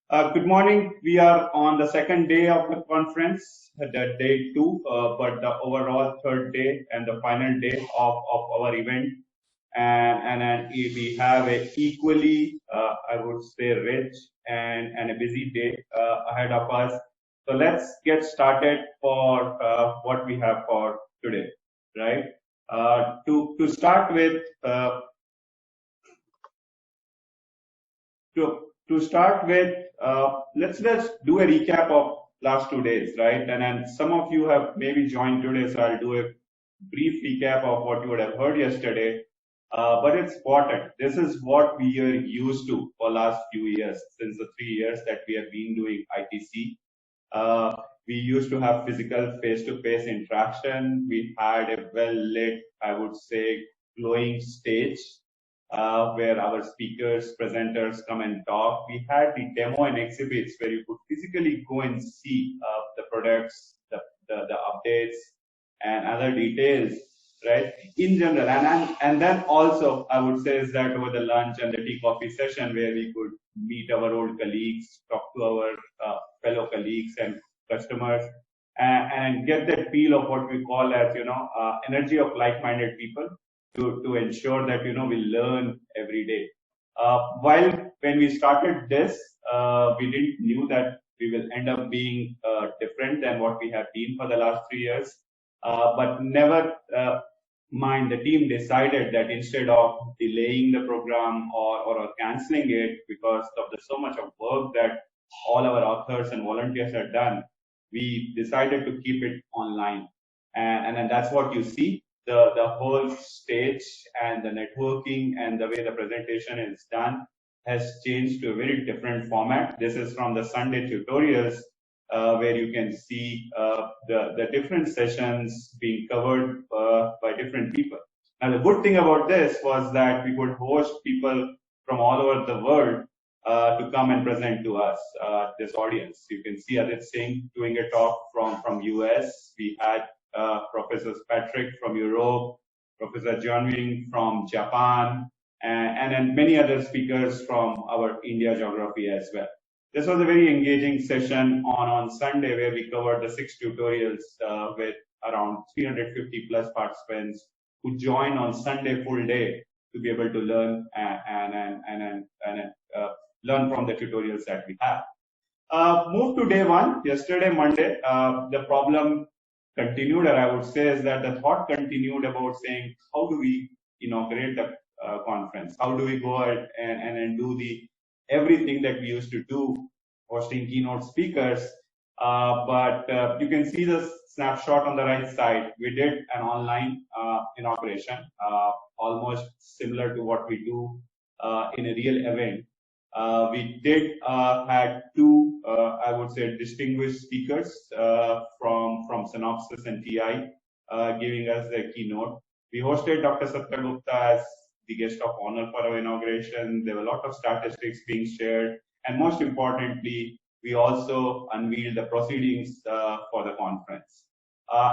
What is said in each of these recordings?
Good morning. We are on the second day of the conference, the day two, but the overall third day and the final day of our event. And we have a equally, I would say, rich and a busy day ahead of us. So let's get started for what we have for today, right? To start with, to start with, let's do a recap of last 2 days, right? And then some of you have maybe joined today, so I'll do a brief recap of what you would have heard yesterday. But it's important. This is what we are used to for last few years, since the 3 years that we have been doing ITC. We used to have physical face-to-face interaction. We had a well-lit, I would say, glowing stage where our speakers, presenters come and talk. We had the demo and exhibits where you could physically go and see the products, the updates, and other details, right? In general, and then also I would say is that over the lunch and the tea coffee session where we could meet our old colleagues, talk to our fellow colleagues and customers, and get that feel of what we call as energy of like-minded people to ensure that we learn every day. While when we started this, we didn't knew that we will end up being different than what we have been for the last 3 years. But never mind, the team decided that instead of delaying the program or canceling it because of the so much of work that all our authors and volunteers have done, we decided to keep it online. And then that's what you see. The whole stage and the networking and the way the presentation is done has changed to a very different format. This is from the Sunday tutorials where you can see the different sessions being covered by different people. Now, the good thing about this was that we could host people from all over the world to come and present to us, this audience. You can see Adit Singh doing a talk from US. We had Professor Patrick from Europe, Professor Jianwing from Japan, and then many other speakers from our India geography as well. This was a very engaging session on Sunday where we covered the 6 tutorials with around 350 plus participants who joined on Sunday full day to be able to learn and learn from the tutorials that we have. Move to day one. Yesterday, Monday, the problem continued, or I would say is that the thought continued about saying, how do we inaugurate the conference? How do we go ahead and do everything that we used to do, hosting keynote speakers? But you can see the snapshot on the right side. We did an online inauguration, almost similar to what we do in a real event. We did had two, I would say, distinguished speakers from Synopsys and TI giving us the keynote. We hosted Dr. Satya Gupta as the guest of honor for our inauguration. There were a lot of statistics being shared. And most importantly, we also unveiled the proceedings for the conference.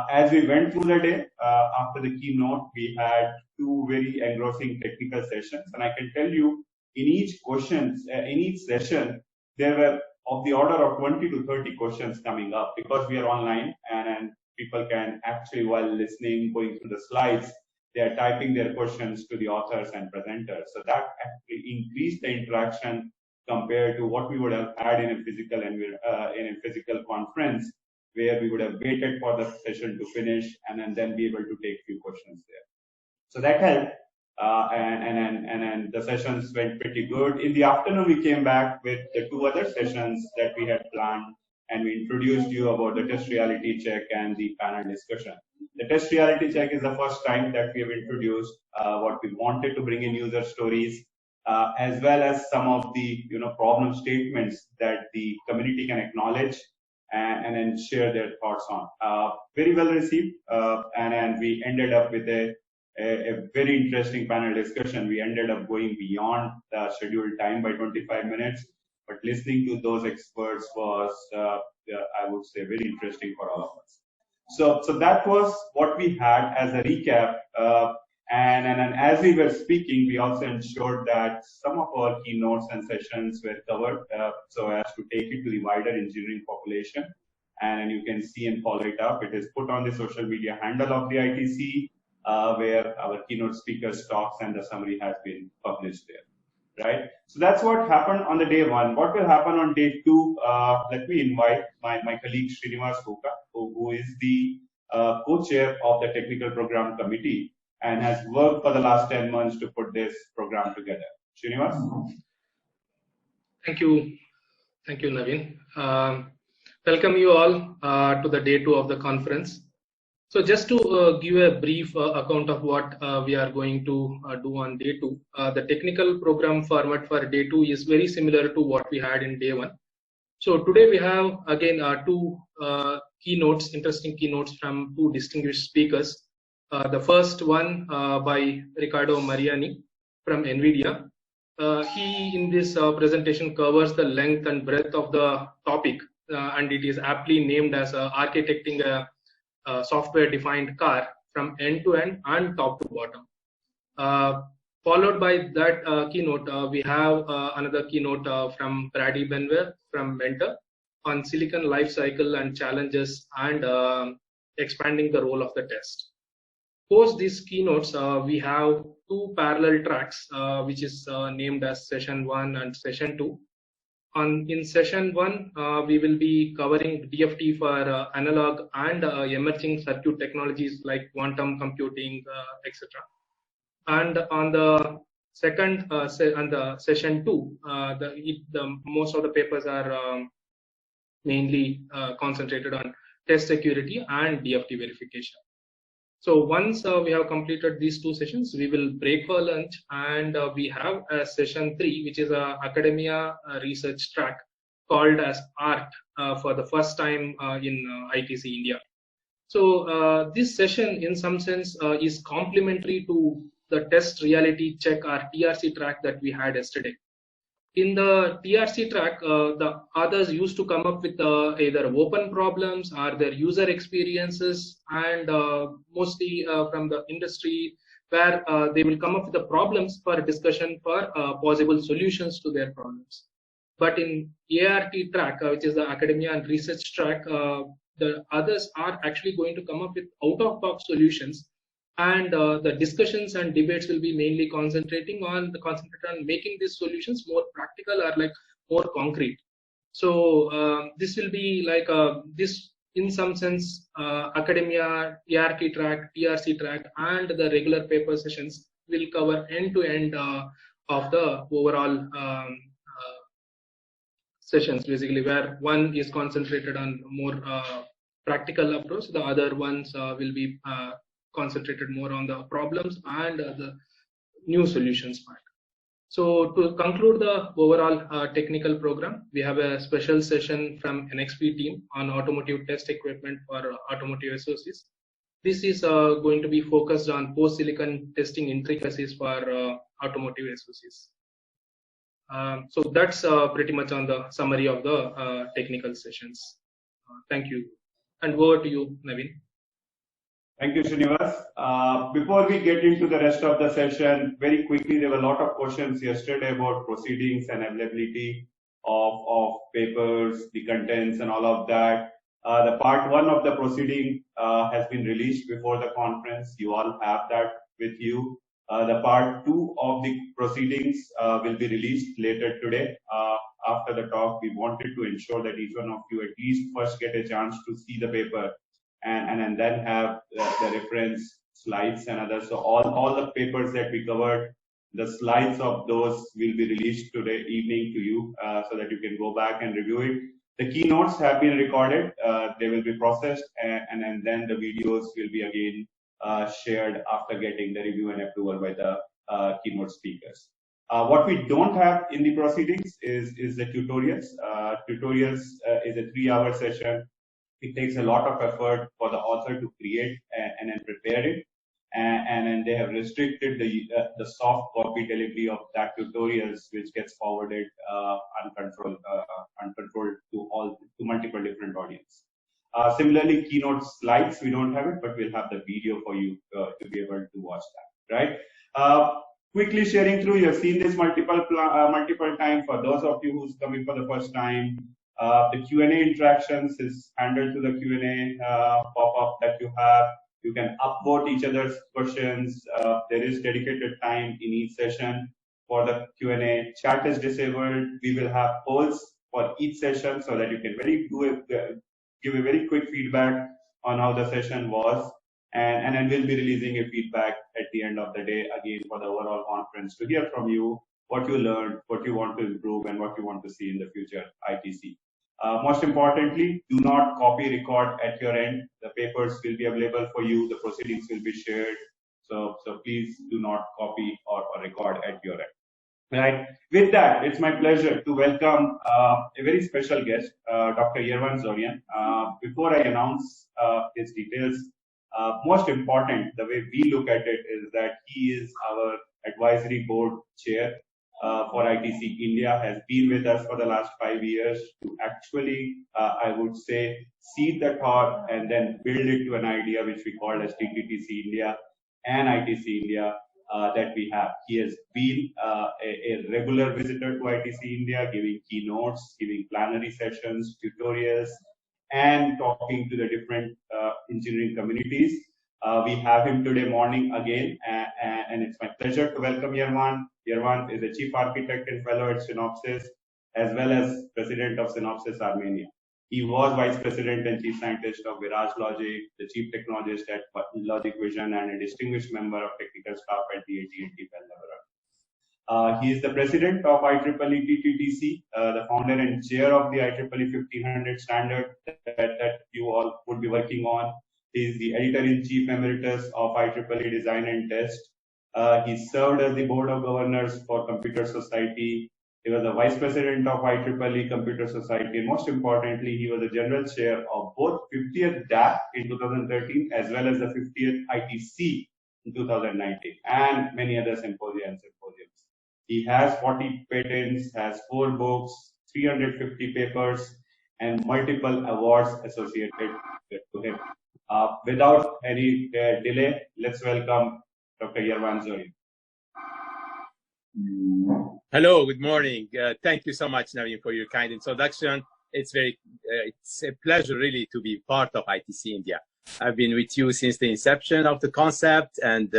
As we went through the day, after the keynote, we had two very engrossing technical sessions. And I can tell you, in each session, there were of the order of 20 to 30 questions coming up because we are online and people can actually, while listening, going through the slides, they are typing their questions to the authors and presenters. So that actually increased the interaction compared to what we would have had in a physical conference, where we would have waited for the session to finish and then be able to take few questions there. So that helped. And the sessions went pretty good. In the afternoon, we came back with the two other sessions that we had planned, and we introduced you about the test reality check and the panel discussion. The test reality check is the first time that we have introduced what we wanted to bring in user stories, as well as some of the problem statements that the community can acknowledge and then share their thoughts on. Very well received, and we ended up with a very interesting panel discussion. We ended up going beyond the scheduled time by 25 minutes, but listening to those experts was, I would say, very interesting for all of us. So that was what we had as a recap. And as we were speaking, we also ensured that some of our keynotes and sessions were covered so as to take it to the wider engineering population. And you can see and follow it up. It is put on the social media handle of the ITC, where our keynote speakers talks and the summary has been published there, right? So that's what happened on the day one. What will happen on day two? Let me invite my colleague Srinivas Hoka, who is the co-chair of the technical program committee and has worked for the last 10 months to put this program together. Srinivas? Thank you. Thank you, Naveen. Welcome you all to the day two of the conference. So just to give a brief account of what we are going to do on day two, the technical program format for day two is very similar to what we had in day one. So today we have again two keynotes, interesting keynotes from two distinguished speakers. The first one by Riccardo Mariani from NVIDIA. He in this presentation covers the length and breadth of the topic, and it is aptly named as architecting a software-defined car from end to end and top to bottom. Followed by that keynote, we have another keynote from Brady Benware from Mentor on silicon life cycle and challenges and expanding the role of the test. Post these keynotes, we have two parallel tracks, which is named as session 1 and session 2. In session 1, we will be covering DFT for analog and emerging circuit technologies like quantum computing, etc. And on the second session 2, most of the papers are mainly concentrated on test security and DFT verification. So once we have completed these two sessions, we will break for lunch, and we have a session 3, which is a academia research track called as ART for the first time in ITC India. So this session, in some sense, is complementary to the test reality check or TRC track that we had yesterday. In the TRC track, the others used to come up with either open problems or their user experiences, and mostly from the industry, where they will come up with the problems for discussion for possible solutions to their problems. But in ART track, which is the academia and research track, the others are actually going to come up with out-of-box solutions, and the discussions and debates will be mainly concentrating on making these solutions more practical or like more concrete. So this will be like this, in some sense, academia, ART track, TRC track, and the regular paper sessions will cover end to end of the overall sessions, basically, where one is concentrated on more practical approach, the other ones will be concentrated more on the problems and the new solutions part. So to conclude the overall technical program, we have a special session from NXP team on automotive test equipment for automotive SoCs. This is going to be focused on post-silicon testing intricacies for automotive SoCs. So that's pretty much on the summary of the technical sessions. Thank you. And over to you, Naveen. Thank you, Srinivas. Before we get into the rest of the session, very quickly, there were a lot of questions yesterday about proceedings and availability of papers, the contents, and all of that. The part 1 of the proceeding has been released before the conference. You all have that with you. The part 2 of the proceedings will be released later today. After the talk, we wanted to ensure that each one of you at least first get a chance to see the paper and then have the reference slides and others. So all the papers that we covered, the slides of those will be released today evening to you so that you can go back and review it. The keynotes have been recorded. They will be processed, and then the videos will be again shared after getting the review and approval by the keynote speakers. What we don't have in the proceedings is the tutorials. Tutorials is a 3-hour session. It takes a lot of effort for the author to create and then prepare it, and then they have restricted the soft copy delivery of that tutorials, which gets forwarded uncontrolled to multiple different audience. Similarly, keynote slides, we don't have it, but we'll have the video for you to be able to watch that. right? Quickly sharing through, you have seen this multiple times. For those of you who's coming for the first time, the Q&A interactions is handled to the Q&A pop-up that you have. You can upvote each other's questions. There is dedicated time in each session for the Q&A. Chat is disabled. We will have polls for each session so that you can give a very quick feedback on how the session was. And then we'll be releasing a feedback at the end of the day again for the overall conference to hear from you what you learned, what you want to improve, and what you want to see in the future ITC. Most importantly, do not copy record at your end. The papers will be available for you. The proceedings will be shared. So please do not copy or record at your end. Right. With that, it's my pleasure to welcome a very special guest, Dr. Yervan Zorian. Before I announce his details, most important, the way we look at it is that he is our advisory board chair for ITC India, has been with us for the last 5 years to actually, I would say, seed the thought and then build it to an idea which we call as TTTC India and ITC India that we have. He has been a regular visitor to ITC India, giving keynotes, giving plenary sessions, tutorials, and talking to the different engineering communities. We have him today morning again, and it's my pleasure to welcome Yervan. Yervan is a chief architect and fellow at Synopsys, as well as president of Synopsys Armenia. He was vice president and chief scientist of Viraj Logic, the chief technologist at Logic Vision, and a distinguished member of technical staff at the AT&T Bell Laboratories. He is the president of IEEE TTTC, the founder and chair of the IEEE 1500 standard that you all would be working on. He is the editor-in-chief emeritus of IEEE Design and Test. He served as the board of governors for Computer Society. He was the vice president of IEEE Computer Society. And most importantly, he was the general chair of both 50th DAC in 2013 as well as the 50th ITC in 2019, and many other symposiums. He has 40 patents, has 4 books, 350 papers, and multiple awards associated to him. Without any delay, let's welcome Dr. Yervan Zorian. Hello, good morning. Thank you so much, Naveen, for your kind introduction. It's a pleasure really to be part of ITC India. I've been with you since the inception of the concept, and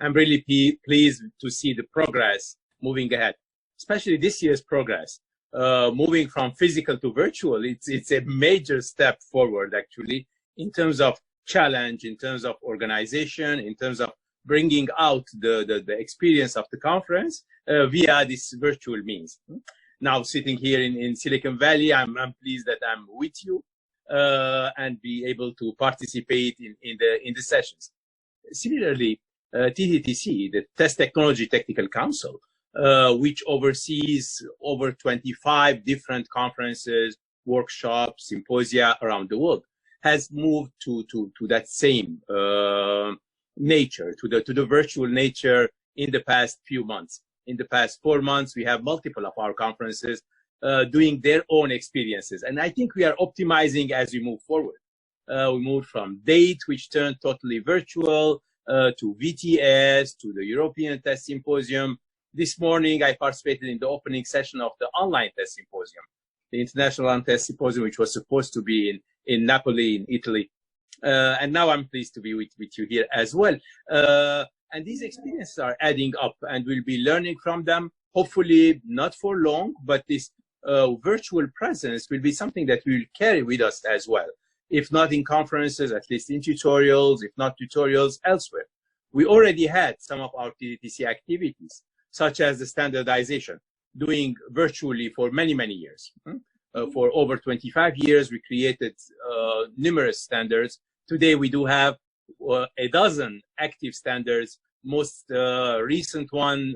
I'm really pleased to see the progress moving ahead, especially this year's progress. Moving from physical to virtual, it's a major step forward, actually, in terms of challenge, in terms of organization, in terms of bringing out the experience of the conference via this virtual means. Now, sitting here in Silicon Valley, I'm pleased that I'm with you and be able to participate in the sessions. Similarly, TTTC, the Test Technology Technical Council, which oversees over 25 different conferences, workshops, symposia around the world, has moved to that same nature, to the virtual nature in the past few months. In the past 4 months, we have multiple of our conferences doing their own experiences. And I think we are optimizing as we move forward. We moved from DATE, which turned totally virtual, to VTS, to the European Test Symposium. This morning, I participated in the opening session of the Online Test Symposium, the International Online Test Symposium, which was supposed to be in Napoli, in Italy. And now I'm pleased to be with you here as well. And these experiences are adding up, and we'll be learning from them, hopefully not for long, but this virtual presence will be something that we will carry with us as well. If not in conferences, at least in tutorials, if not tutorials elsewhere. We already had some of our TTTC activities, such as the standardization, doing virtually for many, many years. For over 25 years, we created numerous standards. Today, we do have a dozen active standards. Most recent one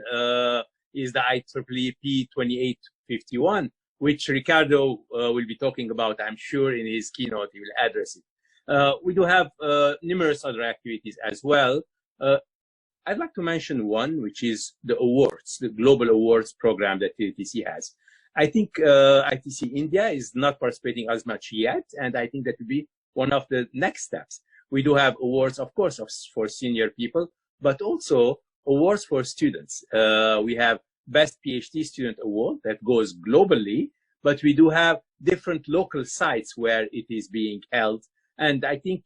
is the IEEE P2851, which Ricardo will be talking about, I'm sure, in his keynote. He will address it. We do have numerous other activities as well. I'd like to mention one, which is the awards, the global awards program that TTTC has. I think ITC India is not participating as much yet, and I think that will be one of the next steps. We do have awards, of course, for senior people, but also awards for students. We have Best PhD Student Award that goes globally, but we do have different local sites where it is being held. And I think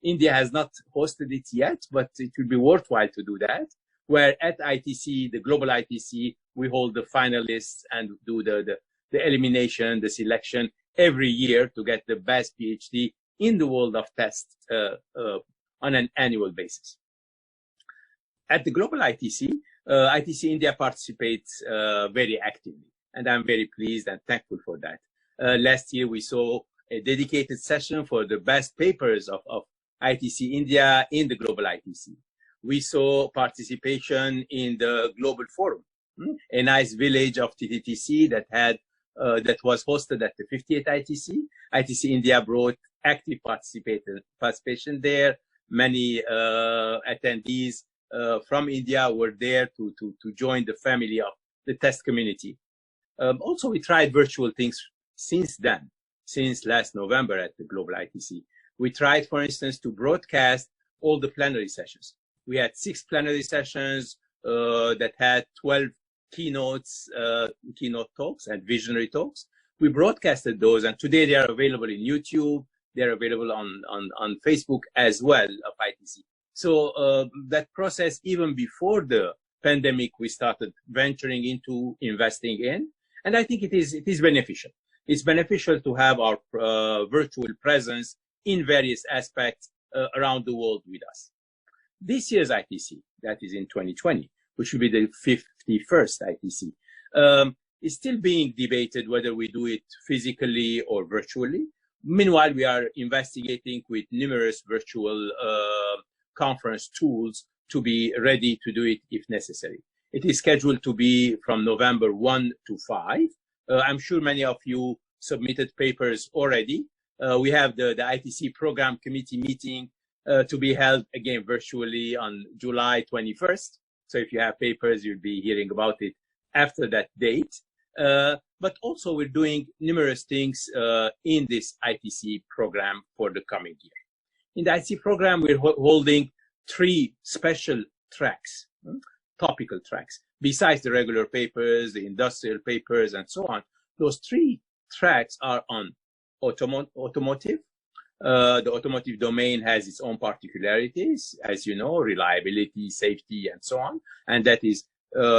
India has not hosted it yet, but it will be worthwhile to do that, where at ITC, the global ITC, we hold the finalists and do the elimination, the selection every year to get the best PhD in the world of tests on an annual basis. At the global ITC, ITC India participates very actively, and I'm very pleased and thankful for that. Last year, we saw a dedicated session for the best papers of ITC India in the global ITC. We saw participation in the global forum, a nice village of TTTC that had that was hosted at the 50th ITC. ITC India brought active participation there. Many attendees from India were there to join the family of the test community. Also, we tried virtual things since then, since last November at the global ITC. We tried, for instance, to broadcast all the plenary sessions. We had 6 plenary sessions that had 12 keynotes, keynote talks and visionary talks. We broadcasted those, and today they are available in YouTube. They're available on Facebook as well of ITC. So that process, even before the pandemic, we started venturing into investing in, and I think it is beneficial. It's beneficial to have our virtual presence in various aspects around the world with us. This year's ITC, that is in 2020, which will be the 51st ITC, is still being debated whether we do it physically or virtually. Meanwhile, we are investigating with numerous virtual conference tools to be ready to do it if necessary. It is scheduled to be from November 1 to 5. I'm sure many of you submitted papers already. We have the ITC program committee meeting to be held again virtually on July 21st. So if you have papers, you'll be hearing about it after that date. But also we're doing numerous things in this ITC program for the coming year. In the ITC program, we're holding 3 special tracks, topical tracks, besides the regular papers, the industrial papers, and so on. Those 3 tracks are on automotive. The automotive domain has its own particularities, as you know, reliability, safety, and so on. And that is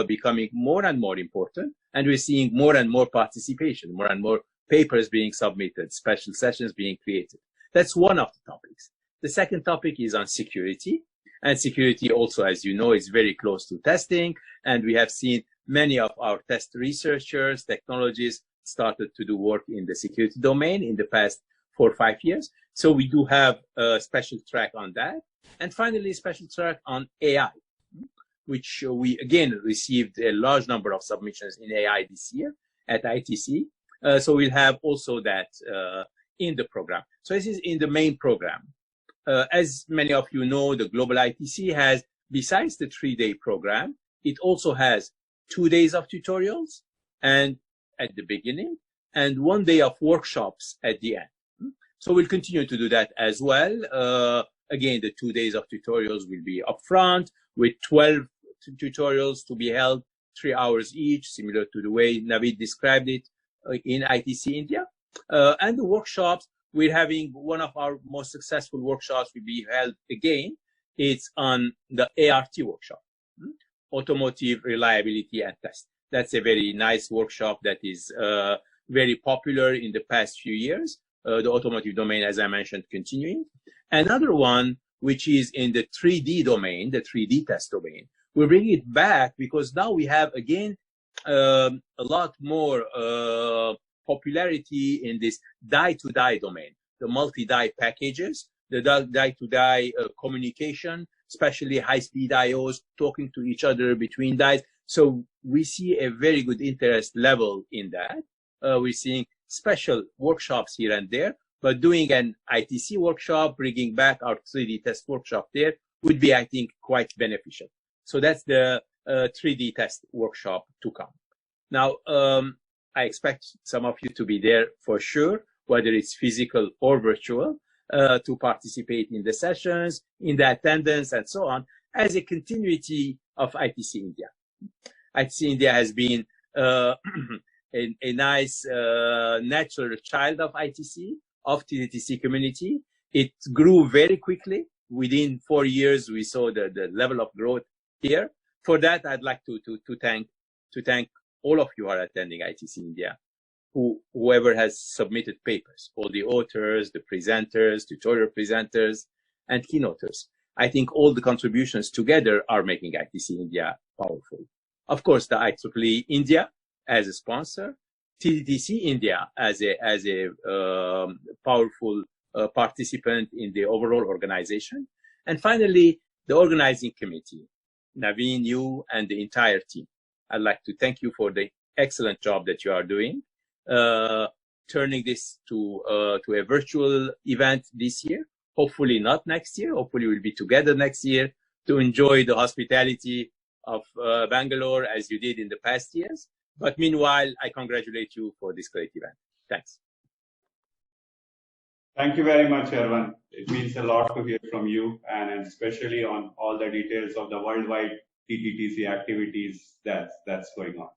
becoming more and more important. And we're seeing more and more participation, more and more papers being submitted, special sessions being created. That's one of the topics. The second topic is on security. And security also, as you know, is very close to testing. And we have seen many of our test researchers, technologists, started to do work in the security domain in the past 4 or 5 years. So we do have a special track on that. And finally, a special track on AI, which we again received a large number of submissions in AI this year at ITC. So we'll have also that in the program. So this is in the main program. As many of you know, the global ITC has, besides the 3-day program, it also has 2 days of tutorials and at the beginning and 1 day of workshops at the end. So we'll continue to do that as well. Again, the 2 days of tutorials will be upfront with 12 tutorials to be held, 3 hours each, similar to the way Navid described it in ITC India. And the workshops, we're having one of our most successful workshops will be held again. It's on the ART workshop, Automotive Reliability and Test. That's a very nice workshop that is very popular in the past few years. The automotive domain, as I mentioned, continuing. Another one, which is in the 3D domain, the 3D test domain, we bring it back because now we have, again, a lot more popularity in this die-to-die domain, the multi-die packages, the die-to-die communication, especially high-speed IOs talking to each other between dies. So we see a very good interest level in that. We're seeing special workshops here and there, but doing an ITC workshop, bringing back our 3D test workshop there would be, I think, quite beneficial. So that's the 3D test workshop to come. Now, I expect some of you to be there for sure, whether it's physical or virtual, to participate in the sessions, in the attendance, and so on. as a continuity of ITC India. ITC India has been a nice natural child of ITC, of TDTC community. It grew very quickly. Within 4 years, we saw the level of growth here. For that, I'd like to thank all of you who are attending ITC India, whoever has submitted papers, all the authors, the presenters, tutorial presenters, and keynoters. I think all the contributions together are making ITC India powerful. Of course, the IEEE India as a sponsor, TDTC India as a powerful participant in the overall organization, and finally, the organizing committee, Naveen, you, and the entire team. I'd like to thank you for the excellent job that you are doing, turning this to a virtual event this year. Hopefully not next year. Hopefully we'll be together next year to enjoy the hospitality of Bangalore as you did in the past years. But meanwhile, I congratulate you for this great event. Thanks. Thank you very much, Erwan. It means a lot to hear from you, and especially on all the details of the worldwide TTTC activities that's going on.